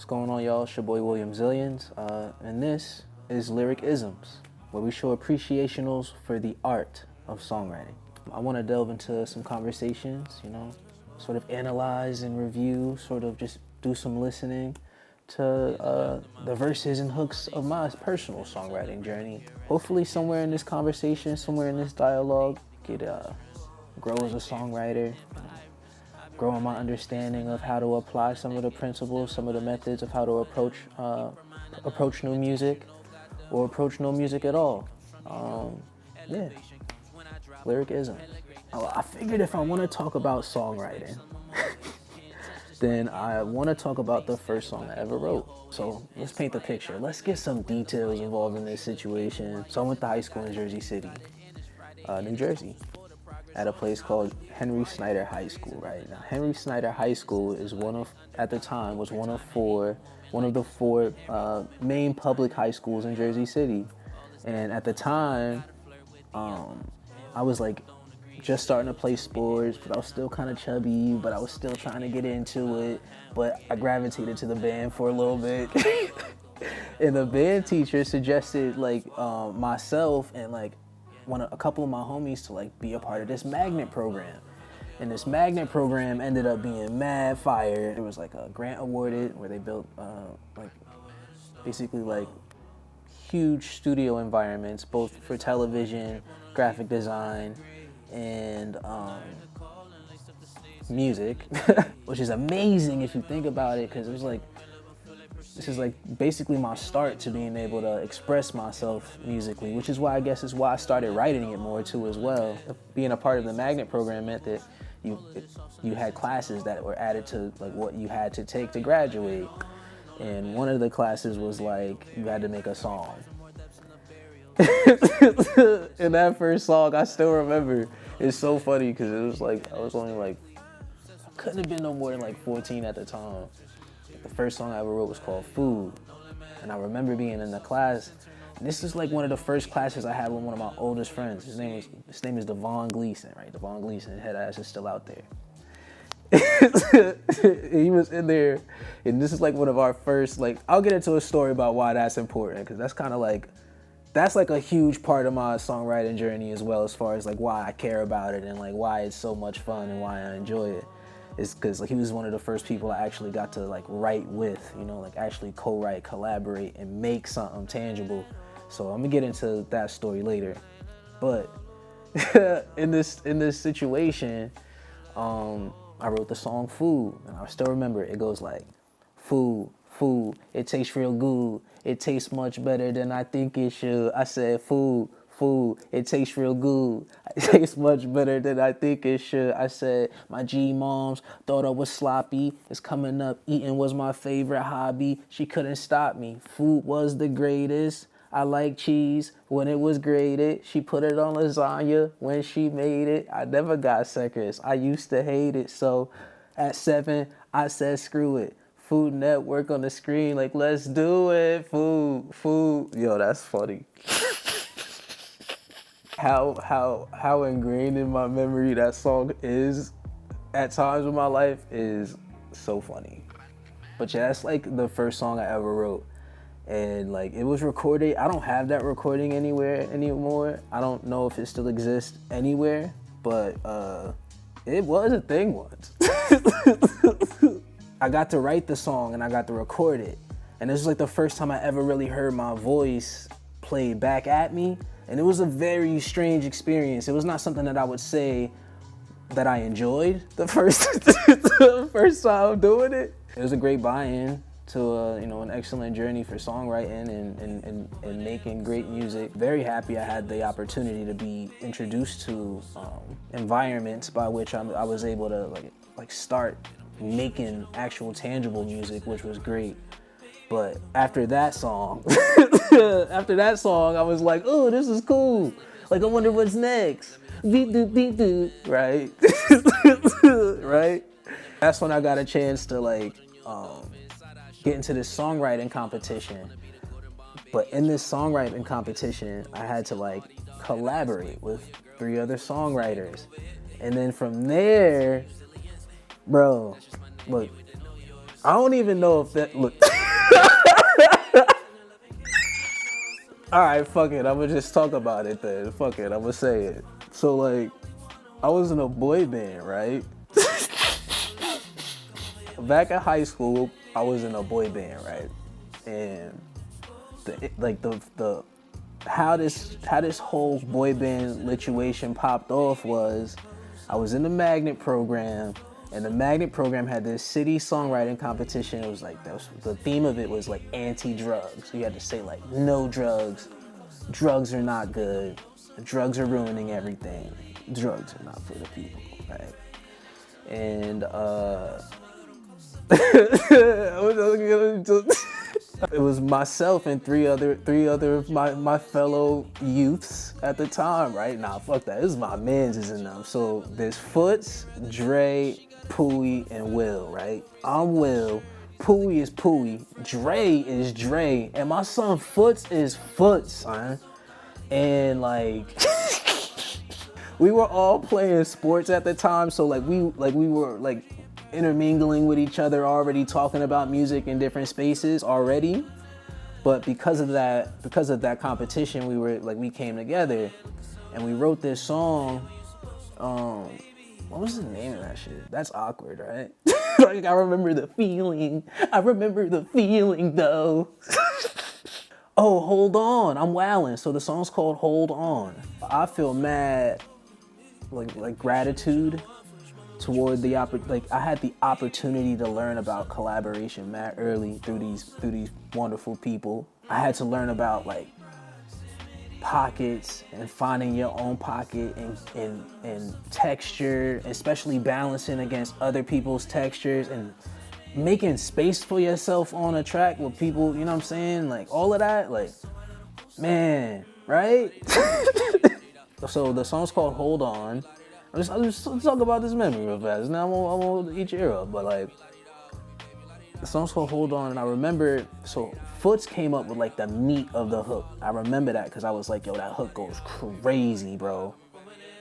going on, y'all? It's your boy William Zillions, and this is Lyric-Isms, where we show appreciationals for the art of songwriting. I want to delve into some conversations, sort of analyze and review, sort of just do some listening to the verses and hooks of my personal songwriting journey. Hopefully somewhere in this conversation, somewhere in this dialogue, could grow as a songwriter, grow in my understanding of how to apply some of the principles, some of the methods of how to approach new music, or approach no music at all. Lyric-Isms. I figured if I want to talk about songwriting, then I want to talk about the first song I ever wrote. So let's paint the picture. Let's get some details involved in this situation. So I went to high school in Jersey City, New Jersey, at a place called Henry Snyder High School, right? Now, Henry Snyder High School is one of the four main public high schools in Jersey City. And at the time, I was like just starting to play sports, but I was still kind of chubby, but I was still trying to get into it. But I gravitated to the band for a little bit. And the band teacher suggested myself and a couple of my homies to be a part of this magnet program. And this magnet program ended up being mad fire. There was a grant awarded where they built basically huge studio environments, both for television, graphic design, and music, which is amazing if you think about it, because it was this is basically my start to being able to express myself musically, which is why I started writing it more too as well. Being a part of the magnet program meant that you had classes that were added to what you had to take to graduate, and one of the classes was you had to make a song. And that first song, I still remember. It's so funny because it was I was only I couldn't have been no more than 14 at the time. The first song I ever wrote was called Food. And I remember being in the class, and this is one of the first classes I had with one of my oldest friends. His name is Devon Gleason, right? Devon Gleason, head ass is still out there. He was in there, and this is one of our first, I'll get into a story about why that's important, because that's kind of that's a huge part of my songwriting journey as well, as far as why I care about it and why it's so much fun and why I enjoy it. Is because he was one of the first people I actually got to write with, actually co-write, collaborate, and make something tangible. So I'm gonna get into that story later. But in this situation, I wrote the song Food, and I still remember it. It goes food, it tastes real good. It tastes much better than I think it should. I said food, it tastes real good. It tastes much better than I think it should. I said my G-moms thought I was sloppy. It's coming up, eating was my favorite hobby. She couldn't stop me. Food was the greatest. I like cheese when it was grated. She put it on lasagna when she made it. I never got seconds. I used to hate it. So at 7, I said screw it. Food Network on the screen, let's do it. Food. Yo, that's funny. How ingrained in my memory that song is at times in my life is so funny. But yeah, that's the first song I ever wrote. And it was recorded. I don't have that recording anywhere anymore. I don't know if it still exists anywhere, but it was a thing once. I got to write the song and I got to record it. And this was the first time I ever really heard my voice played back at me. And it was a very strange experience. It was not something that I would say that I enjoyed the first time doing it. It was a great buy-in to an excellent journey for songwriting and making great music. Very happy I had the opportunity to be introduced to environments by which I was able to start making actual tangible music, which was great. But after that song, I was oh, this is cool. I wonder what's next. Right? Right? That's when I got a chance to get into this songwriting competition. But in this songwriting competition, I had to collaborate with 3 other songwriters. And then from there, bro, look, I don't even know if that, look, All right, fuck it. I'm gonna just talk about it then. Fuck it. I'm gonna say it. So like, I was in a boy band, right? Back in high school, I was in a boy band, right? And the how this whole boy band situation popped off was, I was in the magnet program, and the magnet program had this city songwriting competition. It was like, the theme of it was like anti-drugs. So you had to say like, no drugs, drugs are not good, drugs are ruining everything, drugs are not for the people, right? And it was myself and three other of my fellow youths at the time, right? Nah, fuck that. This is my mans is in them. So there's Foots, Dre, Pooey, and Will, right? I'm Will, Pooey is Pooey, Dre is Dre, and my son Foots is Foots, son. And like, we were all playing sports at the time, so we were like intermingling with each other, already talking about music in different spaces already. But because of that competition, we came together and we wrote this song. What was the name of that shit? That's awkward, right? Like, I remember the feeling though. Oh, hold on, I'm wildin'. So the song's called Hold On. I feel mad, like gratitude toward I had the opportunity to learn about collaboration mad early through these wonderful people. I had to learn about like pockets and finding your own pocket and texture, especially balancing against other people's textures and making space for yourself on a track with people, you know what I'm saying? Like all of that, like, man, right? So the song's called Hold On. I'll just talk about this memory real fast. Now I won't eat your ear up, but like, the song's called Hold On, and I remember, so Foots came up with like the meat of the hook. I remember that because I was like, yo, that hook goes crazy, bro.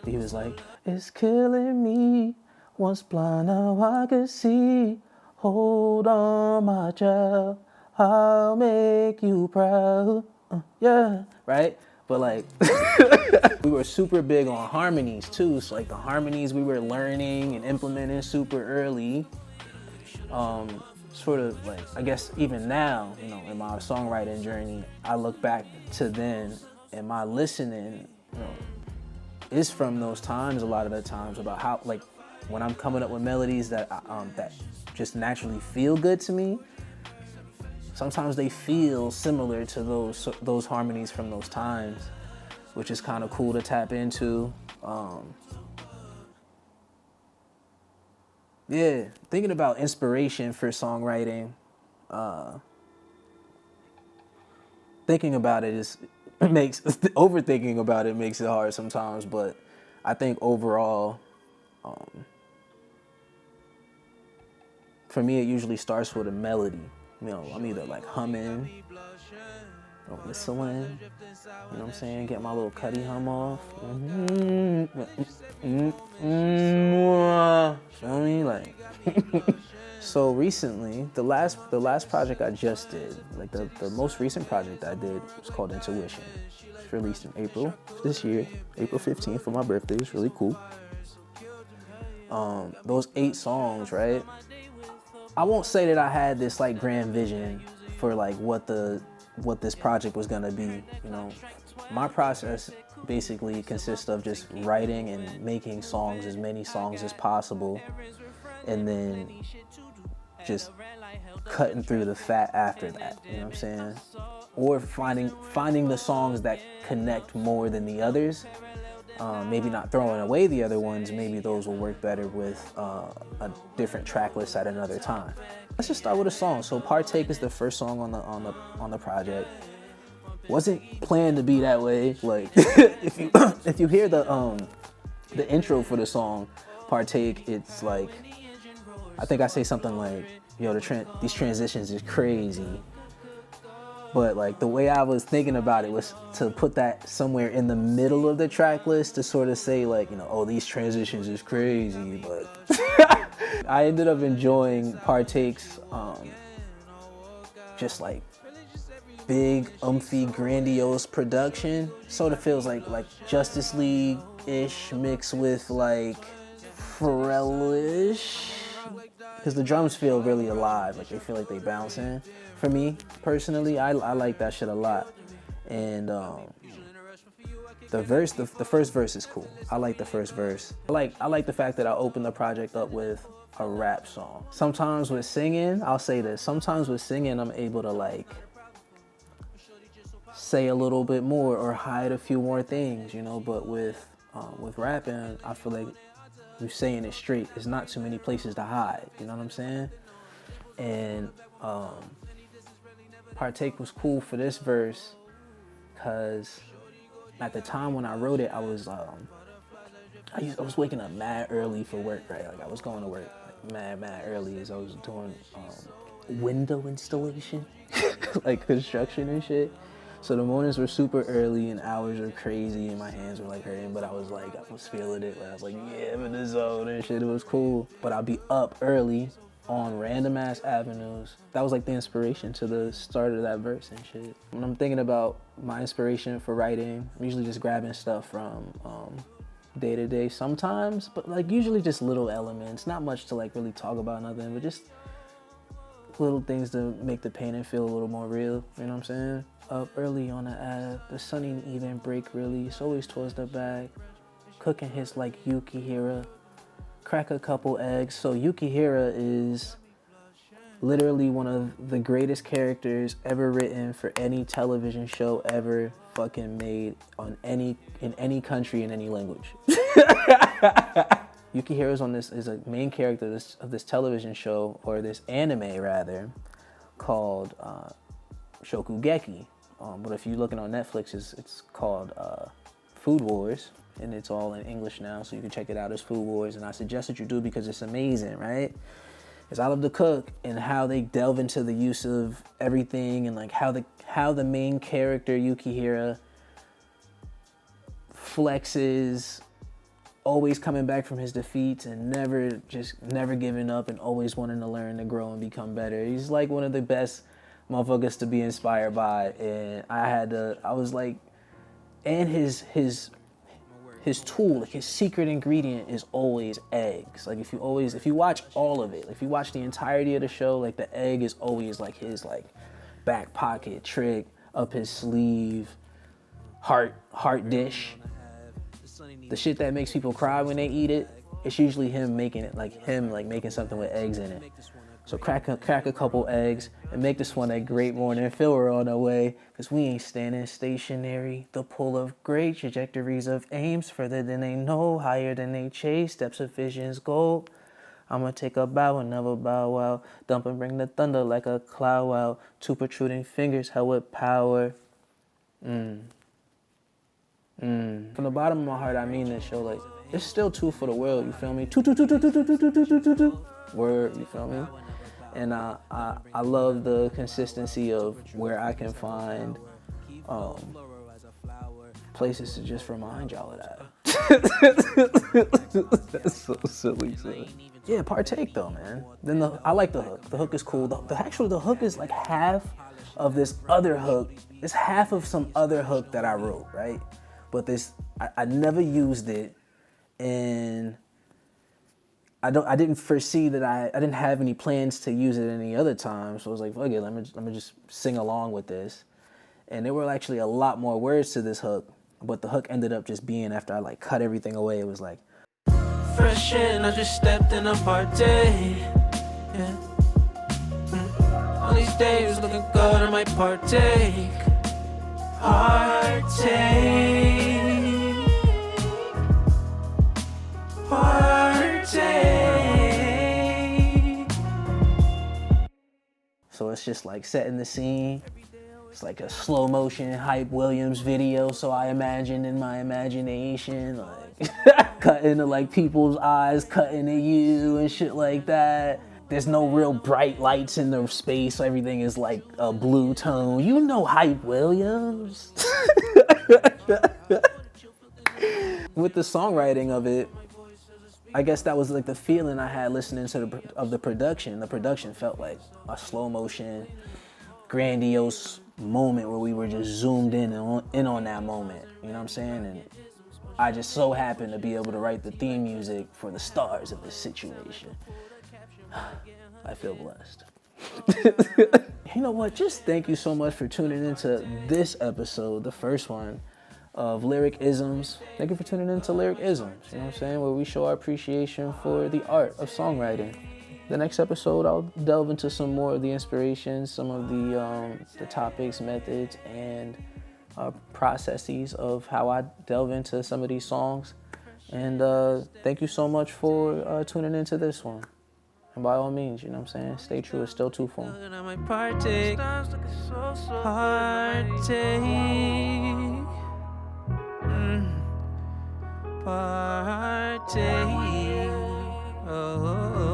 He was like, it's killing me, once blind now I could see. Hold on, my child, I'll make you proud. Yeah, right? But like, we were super big on harmonies too. So like the harmonies we were learning and implementing super early. Sort of like, I guess even now, you know, in my songwriting journey, I look back to then, and my listening, you know, is from those times a lot of the times, about how, like, when I'm coming up with melodies that that just naturally feel good to me, sometimes they feel similar to those harmonies from those times, which is kind of cool to tap into. Yeah, thinking about inspiration for songwriting, thinking about it overthinking about it makes it hard sometimes, but I think overall, for me, it usually starts with a melody. You know, I'm either like humming or whistling, you know what I'm saying? Get my little Cuddy hum off. You know what I mean? Like, so recently, the last project I just did, like the most recent project I did was called Intuition. It's released in April this year, April 15th for my birthday. It's really cool. Those 8 songs, right? I won't say that I had this like grand vision for like what this project was gonna be. You know, my process basically consists of just writing and making songs, as many songs as possible, and then just cutting through the fat after that. You know what I'm saying? Or finding the songs that connect more than the others. Maybe not throwing away the other ones. Maybe those will work better with a different track list at another time. Let's just start with a song. So Partake is the first song on the project. Wasn't planned to be that way. Like, if you hear the intro for the song Partake, it's like, I think I say something like, yo, these transitions is crazy. But like the way I was thinking about it was to put that somewhere in the middle of the track list to sort of say like, you know, oh, these transitions is crazy. But I ended up enjoying Partake's just like big, umphy, grandiose production. Sort of feels like Justice League-ish mixed with like Pharrell-ish. Because the drums feel really alive, like they feel like they bouncing. For me, personally, I like that shit a lot. And the first verse is cool. I like the first verse. I like the fact that I opened the project up with a rap song. Sometimes with singing, I'll say this, sometimes with singing I'm able to like say a little bit more or hide a few more things, you know, but with rapping, I feel like you're saying it straight. There's not too many places to hide, you know what I'm saying? And Partake was cool for this verse because at the time when I wrote it, I was waking up mad early for work, right? Like I was going to work like mad early as I was doing window installation, like construction and shit. So the mornings were super early and hours were crazy and my hands were like hurting, but I was feeling it. Like I was like, yeah, I'm in the zone and shit. It was cool. But I'll be up early on random ass avenues. That was like the inspiration to the start of that verse and shit. When I'm thinking about my inspiration for writing, I'm usually just grabbing stuff from day to day sometimes, but like usually just little elements, not much to like really talk about nothing, but just little things to make the painting feel a little more real, you know what I'm saying? Up early on the ad, the sun ain't even break really, it's always towards the back. Cooking hits like Yukihira, crack a couple eggs. So Yukihira is literally one of the greatest characters ever written for any television show ever fucking made in any country in any language. Yukihira is a main character of this television show, or this anime rather, called Shokugeki. But if you're looking on Netflix, it's called Food Wars, and it's all in English now, so you can check it out as Food Wars. And I suggest that you do because it's amazing, right? Because I love to cook, and how they delve into the use of everything, and like how the main character Yukihira flexes, always coming back from his defeats and never giving up, and always wanting to learn, to grow, and become better. He's like one of the best motherfuckers to be inspired by. And I was like, and his tool, like his secret ingredient is always eggs. Like if you watch all of it, if you watch the entirety of the show, like the egg is always like his like back pocket trick, up his sleeve, heart dish. The shit that makes people cry when they eat it, it's usually him making making something with eggs in it. So crack a couple eggs and make this one a great morning. Feel we're on our way, cause we ain't standing stationary. The pull of great trajectories of aims, further than they know, higher than they chase, steps of vision's goal. I'ma take a bow and never bow out. Dump and bring the thunder like a cloud out. Two protruding fingers held with power. From the bottom of my heart, I mean this, show. Like, it's still two for the world, you feel me? Two. Word, you feel me? And I love the consistency of where I can find places to just remind y'all of that. That's so silly, too. Yeah, partake though, man. Then I like the hook. The hook is cool. The hook is like half of this other hook. It's half of some other hook that I wrote, right? But I never used it, and I didn't foresee that I didn't have any plans to use it any other time. So I was like, fuck it, let me just sing along with this. And there were actually a lot more words to this hook, but the hook ended up just being, after I like cut everything away, it was like, fresh in, I just stepped in a party. Yeah. All these days looking good, I might partake. So it's just like setting the scene. It's like a slow motion Hype Williams video, so I imagine in my imagination, like cutting to like people's eyes, cutting to you and shit like that. There's no real bright lights in the space, so everything is like a blue tone. You know Hype Williams. With the songwriting of it, I guess that was like the feeling I had listening to the production. The production felt like a slow motion, grandiose moment where we were just zoomed in on that moment. You know what I'm saying? And I just so happened to be able to write the theme music for the stars of this situation. I feel blessed. You know what? Just thank you so much for tuning into this episode, the first one of Lyric-Isms. Thank you for tuning into Lyric-Isms, you know what I'm saying? Where we show our appreciation for the art of songwriting. The next episode, I'll delve into some more of the inspirations, some of the topics, methods, and processes of how I delve into some of these songs. And thank you so much for tuning into this one. And by all means, you know what I'm saying, stay true, it's still two form. Partake. Partake. Oh.